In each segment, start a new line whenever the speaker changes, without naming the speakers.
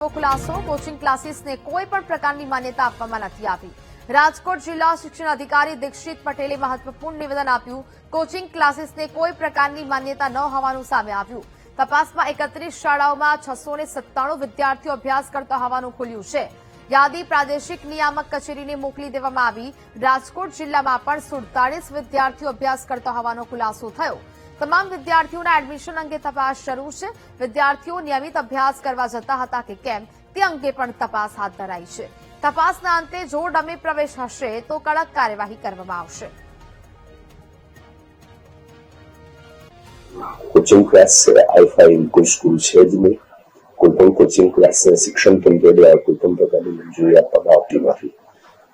ખુલાસો કોચિંગ ક્લાસીસને કોઈ પણ પ્રકારની માન્યતા આપવામાં નથી આવી। રાજકોટ જિલ્લા શિક્ષણ અધિકારી દીક્ષિત પટેલે મહત્વપૂર્ણ નિવેદન આપ્યું। કોચિંગ ક્લાસીસને કોઈ પ્રકારની માન્યતા ન હોવાનું સામે આવ્યું। તપાસમાં 31 શાળાઓમાં 697 વિદ્યાર્થીઓ અભ્યાસ કરતા હોવાનું ખુલ્યું છે। યાદી પ્રાદેશિક નિયામક કચેરીને મોકલી દેવામાં આવી। રાજકોટ જિલ્લામાં પણ 47 વિદ્યાર્થીઓ અભ્યાસ કરતા હોવાનો ખુલાસો થયો। તમામ વિદ્યાર્થીઓના એડમિશન અંગે તપાસ શરૂ છે। વિદ્યાર્થીઓ નિયમિત અભ્યાસ કરવા જતા હતા કે કેમ તે અંગે પણ તપાસ હાથ ધરાઈ છે। તપાસના અંતે જો ડમી પ્રવેશ હશે તો કડક કાર્યવાહી કરવામાં આવશે।
कोचिंग क्लास से आई कोई स्कूल है ज नहीं। कोईपण कोचिंग क्लास ने शिक्षण तंत्र द्वारा कोईपण प्रकारनी मंजूरी आपवामां आवती नथी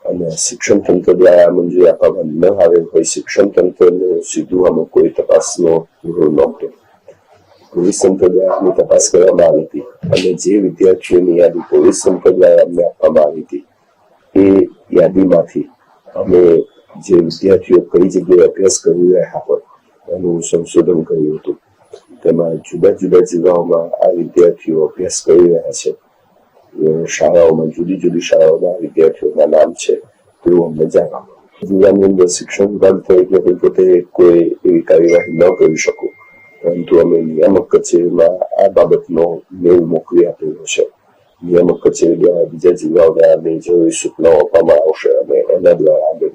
અને શિક્ષણ તંત્ર દ્વારા મંજૂરી આપવામાં ન આવે હોય શિક્ષણ તંત્રને સીધું આમાં કોઈ તપાસનો રૂલ નહોતો। પોલીસ તંત્ર દ્વારા આની તપાસ કરવામાં આવી હતી અને જે વિદ્યાર્થીઓની યાદી પોલીસ તંત્ર દ્વારા અમને આપવામાં આવી હતી એ યાદીમાંથી અમે જે વિદ્યાર્થીઓ કઈ જગ્યાએ અભ્યાસ કરી રહ્યા હોય એનું સંશોધન કર્યું હતું। તેમાં જુદા જુદા જિલ્લાઓમાં આ વિદ્યાર્થીઓ અભ્યાસ કરી રહ્યા છે। શાળાઓમાં જુદી જુદી શાળાઓમાં વિદ્યાર્થીઓના નામ છે તેવું અમને જાણવા મળ્યું। જિલ્લાની અંદર શિક્ષણ વિભાગ તરીકે હું પોતે કોઈ એવી કાર્યવાહી ન કરી શકું, પરંતુ અમે નિયામક કચેરીમાં આ બાબતનો મેલ મોકલી આપેલો છે। નિયામક કચેરી દ્વારા બીજા જિલ્લાઓને આની જરૂરી સૂચનાઓ આપવામાં આવશે અને એના દ્વારા